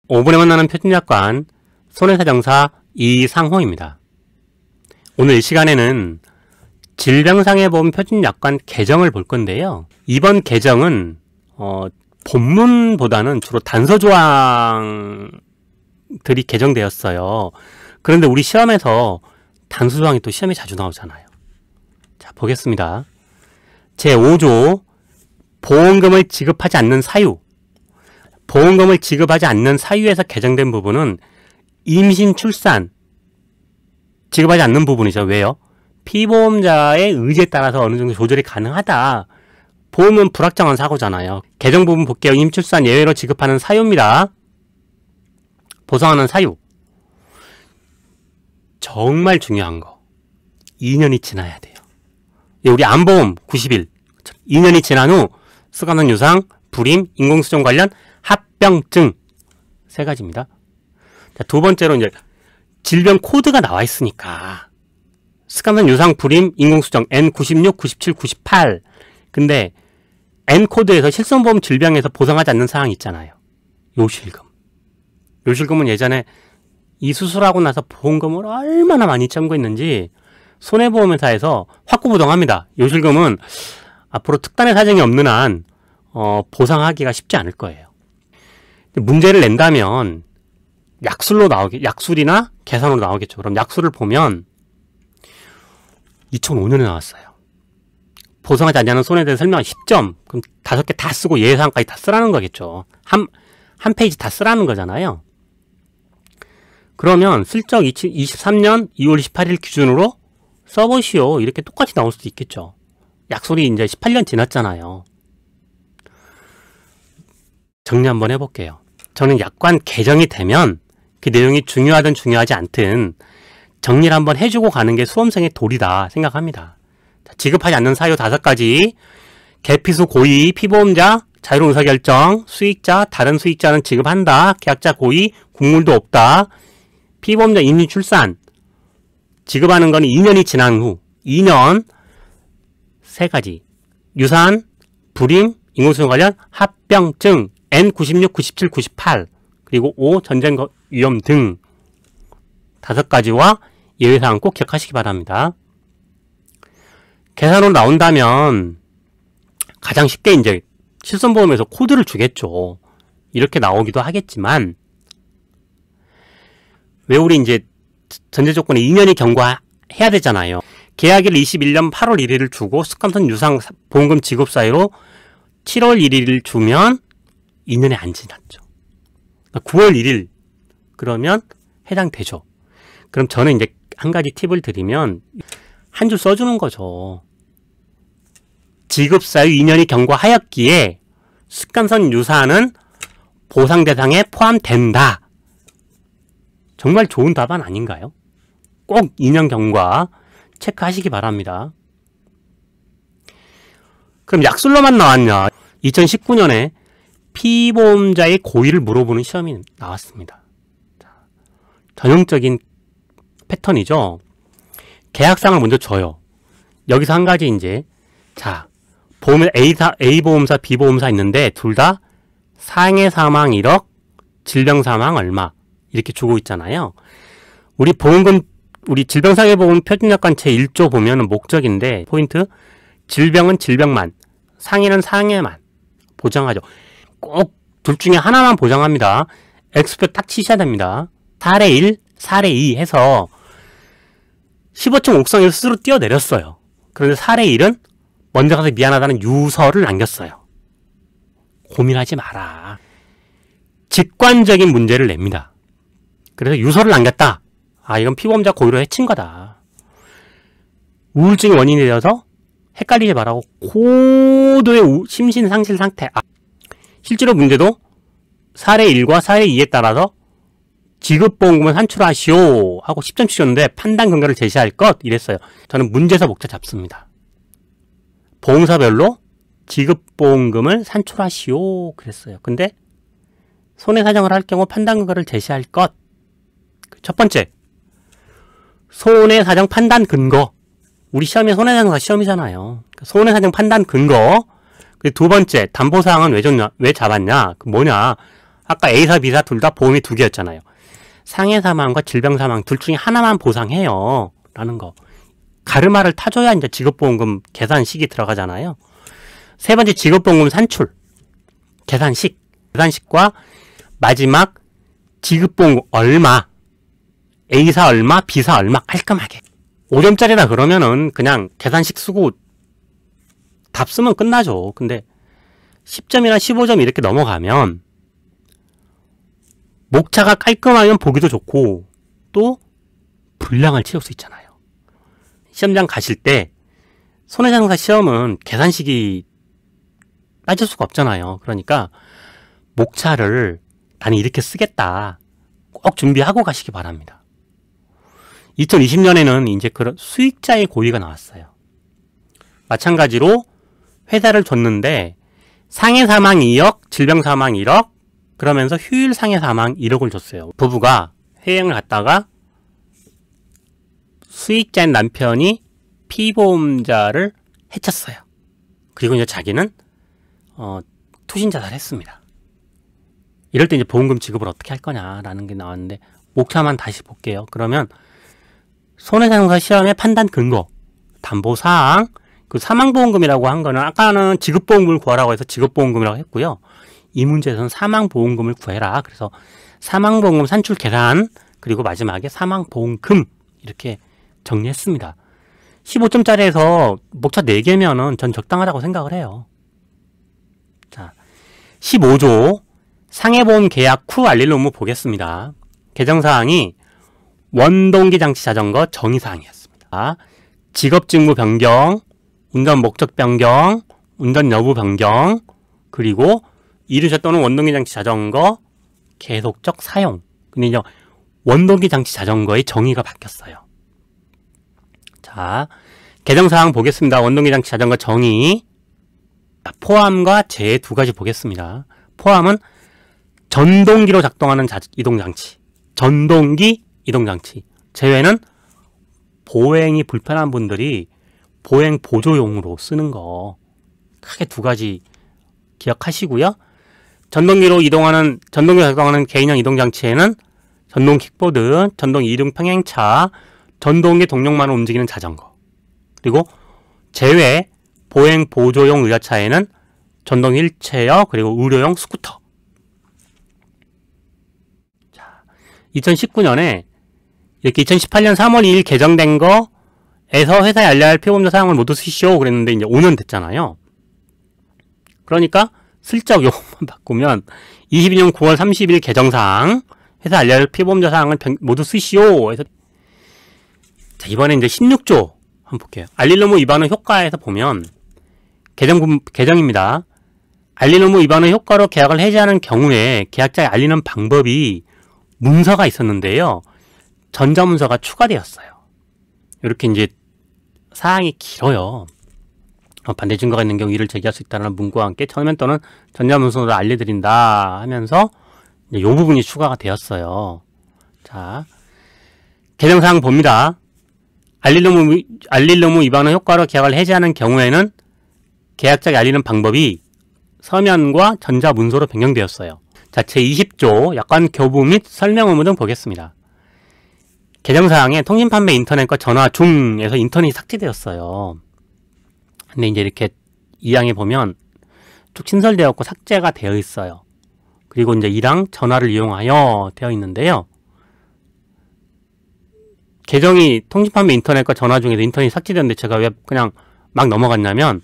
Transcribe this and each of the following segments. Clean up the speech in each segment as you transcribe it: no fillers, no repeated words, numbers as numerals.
5분에 만나는 표준약관 손해사정사 이상호입니다. 오늘 이 시간에는 질병상해보험 표준약관 개정을 볼 건데요. 이번 개정은 본문보다는 주로 단서조항들이 개정되었어요. 그런데 우리 시험에서 단서조항이 또 시험에 자주 나오잖아요. 자, 보겠습니다. 제5조 보험금을 지급하지 않는 사유. 보험금을 지급하지 않는 사유에서 개정된 부분은 임신, 출산 지급하지 않는 부분이죠. 왜요? 피보험자의 의지에 따라서 어느 정도 조절이 가능하다. 보험은 불확정한 사고잖아요. 개정 부분 볼게요. 임신, 출산 예외로 지급하는 사유입니다. 보상하는 사유. 정말 중요한 거. 2년이 지나야 돼요. 우리 암보험 90일. 2년이 지난 후 스가는 유상, 불임, 인공수정 관련 합병증 3가지입니다. 자, 두 번째로 이제 질병 코드가 나와 있으니까 스가는 유상, 불임, 인공수정 N96, 97, 98. 근데 N코드에서 실손보험 질병에서 보상하지 않는 사항이 있잖아요. 요실금. 요실금은 예전에 이 수술하고 나서 보험금을 얼마나 많이 청구했는지 손해보험회사에서 확고부동합니다. 요실금은 앞으로 특단의 사정이 없는 한 보상하기가 쉽지 않을 거예요. 문제를 낸다면 약술이나 계산으로 나오겠죠. 그럼 약술을 보면 2005년에 나왔어요. 보상하지 않는 손해에 대해 설명한 10점. 그럼 5개 다 쓰고 예상까지 다 쓰라는 거겠죠. 한 페이지 다 쓰라는 거잖아요. 그러면 슬쩍 2023년 2월 18일 기준으로 써보시오. 이렇게 똑같이 나올 수도 있겠죠. 약술이 이제 18년 지났잖아요. 정리 한번 해볼게요. 저는 약관 개정이 되면 그 내용이 중요하든 중요하지 않든 정리를 한번 해주고 가는 게 수험생의 도리다 생각합니다. 지급하지 않는 사유 5가지. 계피수 고의, 피보험자, 자유로운 의사결정, 수익자, 다른 수익자는 지급한다. 계약자 고의, 국물도 없다. 피보험자 임신, 출산. 지급하는 건 2년이 지난 후. 2년 3가지. 유산, 불임, 인공수정 관련 합병증 N96, 97, 98 그리고 5. 전쟁 위험 등 5가지와 예외사항 꼭 기억하시기 바랍니다. 계산으로 나온다면 가장 쉽게 이제 실손보험에서 코드를 주겠죠. 이렇게 나오기도 하겠지만 왜 우리 이제 전제 조건에 2년이 경과해야 되잖아요. 계약일 21년 8월 1일을 주고 습관성 유상 보험금 지급 사유로 7월 1일을 주면 2년이 안 지났죠. 9월 1일 그러면 해당되죠. 그럼 저는 이제 한 가지 팁을 드리면 한 줄 써주는 거죠. 지급 사유 2년이 경과하였기에 습관성 유사는 보상 대상에 포함된다. 정말 좋은 답안 아닌가요? 꼭 2년 경과 체크하시기 바랍니다. 그럼 약술로만 나왔냐? 2019년에 피보험자의 고의를 물어보는 시험이 나왔습니다. 전형적인 패턴이죠. 계약상을 먼저 줘요. 여기서 한 가지 이제 보험에 A 보험사, B 보험사 있는데 둘 다 상해 사망 1억, 질병 사망 얼마 이렇게 주고 있잖아요. 우리 질병상해보험 표준약관 제1조 보면은 목적인데 포인트 질병은 질병만, 상해는 상해만 보장하죠. 꼭 둘 중에 하나만 보장합니다. X표 딱 치셔야 됩니다. 사례 1, 사례 2 해서 15층 옥상에서 스스로 뛰어내렸어요. 그런데 사례 1은 먼저 가서 미안하다는 유서를 남겼어요. 고민하지 마라. 직관적인 문제를 냅니다. 그래서 유서를 남겼다. 이건 피보험자 고의로 해친 거다. 우울증이 원인이 되어서 헷갈리지 말라고 고도의 심신상실 상태. 실제로 문제도 사례 1과 사례 2에 따라서 지급보험금을 산출하시오 하고 10점 주셨는데 판단 근거를 제시할 것 이랬어요. 저는 문제에서 목차 잡습니다. 보험사별로 지급보험금을 산출하시오 그랬어요. 근데 손해사정을 할 경우 판단 근거를 제시할 것. 첫 번째, 손해사정 판단 근거. 우리 시험이 손해사정사 시험이잖아요. 손해사정 판단 근거. 두 번째, 담보사항은 왜 잡았냐? 뭐냐? 아까 A사, B사 둘 다 보험이 2개였잖아요. 상해 사망과 질병 사망 둘 중에 하나만 보상해요. 라는 거. 가르마를 타줘야 이제 직업보험금 계산식이 들어가잖아요. 세 번째 직업보험금 산출. 계산식. 계산식과 마지막 지급보험금 얼마. A사 얼마, B사 얼마 깔끔하게. 5점짜리라 그러면은 그냥 계산식 쓰고 답 쓰면 끝나죠. 근데 10점이나 15점 이렇게 넘어가면 목차가 깔끔하면 보기도 좋고 또 분량을 채울 수 있잖아요. 시험장 가실 때 손해장사 시험은 계산식이 빠질 수가 없잖아요. 그러니까 목차를 나는 이렇게 쓰겠다. 꼭 준비하고 가시기 바랍니다. 2020년에는 이제 그런 수익자의 고의가 나왔어요. 마찬가지로 회사를 줬는데 상해 사망 2억, 질병 사망 1억, 그러면서 휴일 상해 사망 1억을 줬어요. 부부가 해외여행을 갔다가 수익자인 남편이 피보험자를 해쳤어요. 그리고 이제 자기는 투신 자살했습니다. 이럴 때 이제 보험금 지급을 어떻게 할 거냐라는 게 나왔는데 목차만 다시 볼게요. 그러면 손해장사 시험의 판단 근거, 담보사항, 그 사망보험금이라고 한 거는 아까는 지급보험금을 구하라고 해서 지급보험금이라고 했고요. 이 문제에서는 사망보험금을 구해라. 그래서 사망보험금 산출 계산 그리고 마지막에 사망보험금 이렇게 정리했습니다. 15점짜리에서 목차 4개면은 전 적당하다고 생각을 해요. 자, 15조 상해보험 계약 후 알릴 의무 보겠습니다. 개정사항이 원동기 장치 자전거 정의사항이었습니다. 직업직무 변경, 운전 목적 변경, 운전 여부 변경, 그리고 이륜차 또는 원동기 장치 자전거 계속적 사용. 근데 이제 원동기 장치 자전거의 정의가 바뀌었어요. 자, 개정사항 보겠습니다. 원동기 장치 자전거 정의. 포함과 제외 2가지 보겠습니다. 포함은 전동기로 작동하는 이동장치. 전동기 이동장치. 제외는 보행이 불편한 분들이 보행 보조용으로 쓰는 거. 크게 2가지 기억하시고요. 전동기로 작동하는 개인형 이동장치에는 전동 킥보드, 전동 이륜 평행차, 전동기 동력만으로 움직이는 자전거. 그리고 제외 보행 보조용 의자차에는 전동 휠체어 그리고 의료용 스쿠터. 자, 2019년에 이렇게 2018년 3월 2일 개정된 거에서 회사에 알려야 할 피보험자 사항을 모두 쓰시오 그랬는데 이제 5년 됐잖아요. 그러니까 슬쩍 요것만 바꾸면 22년 9월 30일 개정사항 회사 알려야 할 피보험자 사항을 모두 쓰시오 해서 자, 이번에 이제 16조 한번 볼게요. 알릴 의무 위반의 효과에서 보면 개정입니다. 알릴 의무 위반의 효과로 계약을 해지하는 경우에 계약자에 알리는 방법이 문서가 있었는데요. 전자문서가 추가되었어요. 이렇게 이제 사항이 길어요. 반대 증거가 있는 경우 이를 제기할 수 있다는 문구와 함께 서면 또는 전자문서로 알려드린다 하면서 이 부분이 추가가 되었어요. 자, 개정사항 봅니다. 알릴 의무 위반의 효과로 계약을 해지하는 경우에는 계약자에게 알리는 방법이 서면과 전자문서로 변경되었어요. 자, 제20조 약관 교부 및 설명 의무 등 보겠습니다. 개정사항에 통신판매 인터넷과 전화 중에서 인터넷이 삭제되었어요. 근데 이제 이렇게 2항에 보면 쭉 신설되었고 삭제가 되어 있어요. 그리고 이제 2항 전화를 이용하여 되어 있는데요. 개정이 통신판매 인터넷과 전화 중에서 인터넷이 삭제되었는데 제가 왜 그냥 막 넘어갔냐면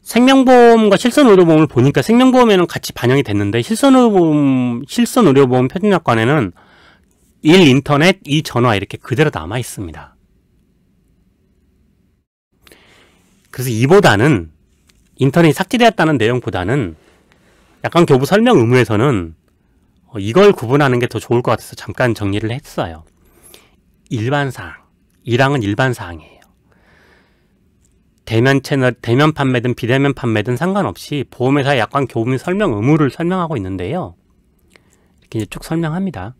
생명보험과 실손의료보험을 보니까 생명보험에는 같이 반영이 됐는데 실손의료보험 표준약관에는 1 인터넷, 2 전화 이렇게 그대로 남아 있습니다. 그래서 이보다는 인터넷이 삭제되었다는 내용보다는 약간 교부 설명 의무에서는 이걸 구분하는 게 더 좋을 것 같아서 잠깐 정리를 했어요. 일반사항, 1항은 일반사항이에요. 대면 채널, 대면 판매든 비대면 판매든 상관없이 보험회사의 약관 교부 및 설명 의무를 설명하고 있는데요. 이렇게 이제 쭉 설명합니다.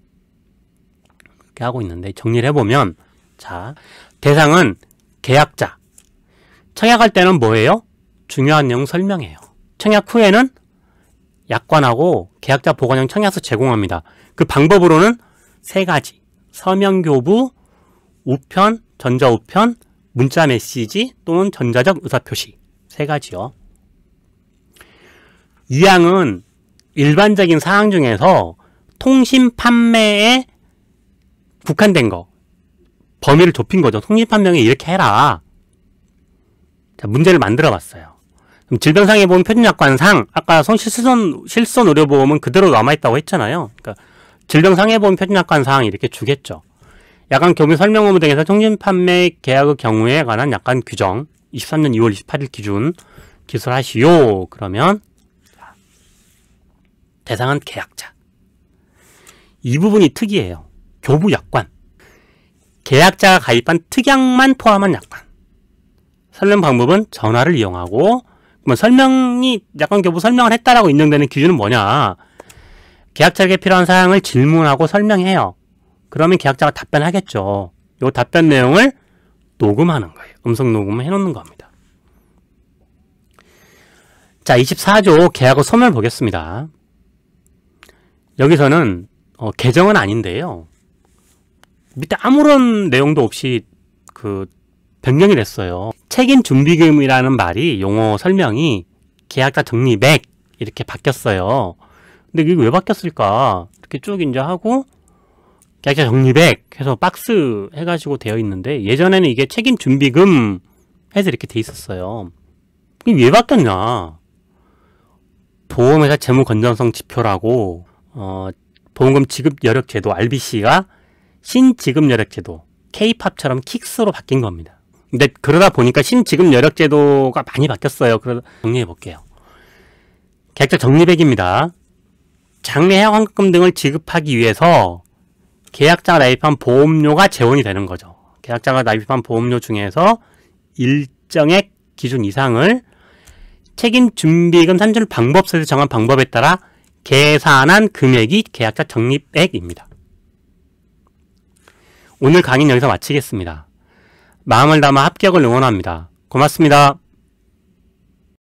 이렇게 하고 있는데 정리를 해보면 자, 대상은 계약자. 청약할 때는 뭐예요? 중요한 내용 설명해요. 청약 후에는 약관하고 계약자 보관형 청약서 제공합니다. 그 방법으로는 3가지. 서명교부, 우편, 전자우편, 문자메시지 또는 전자적 의사표시. 3가지요. 이항은 일반적인 사항 중에서 통신 판매에 국한된 거. 범위를 좁힌 거죠. 통신 판매에 이렇게 해라. 자, 문제를 만들어 봤어요. 그럼 질병상해보험 표준약관상, 아까 실손 의료보험은 그대로 남아있다고 했잖아요. 그러니까 질병상해보험 표준약관상 이렇게 주겠죠. 약관 교부 설명 의무 등에서 통신 판매 계약의 경우에 관한 약관 규정 23년 2월 28일 기준 기술하시오. 그러면 대상은 계약자. 이 부분이 특이해요. 교부 약관. 계약자가 가입한 특약만 포함한 약관. 설명 방법은 전화를 이용하고, 약관 교부 설명을 했다라고 인정되는 기준은 뭐냐? 계약자에게 필요한 사항을 질문하고 설명해요. 그러면 계약자가 답변하겠죠. 이 답변 내용을 녹음하는 거예요. 음성 녹음을 해놓는 겁니다. 자, 24조 계약의 소멸 보겠습니다. 여기서는 개정은 아닌데요. 밑에 아무런 내용도 없이 변경이 됐어요. 책임 준비금이라는 말이 용어 설명이 계약자 적립액 이렇게 바뀌었어요. 근데 이게 왜 바뀌었을까? 이렇게 쭉 이제 하고 계약자 적립액 해서 박스 해가지고 되어 있는데 예전에는 이게 책임 준비금 해서 이렇게 돼 있었어요. 이게 왜 바뀌었냐? 보험회사 재무 건전성 지표라고 보험금 지급 여력 제도 RBC가 신지급 여력 제도 K-팝처럼 킥스로 바뀐 겁니다. 근데 그러다 보니까 신지급 여력 제도가 많이 바뀌었어요. 그래서 정리해 볼게요. 계약자 적립액입니다. 장래 해약환급금 등을 지급하기 위해서 계약자가 납입한 보험료가 재원이 되는 거죠. 계약자가 납입한 보험료 중에서 일정액 기준 이상을 책임 준비금 산출 방법서에서 정한 방법에 따라 계산한 금액이 계약자 적립액입니다. 오늘 강의는 여기서 마치겠습니다. 마음을 담아 합격을 응원합니다. 고맙습니다.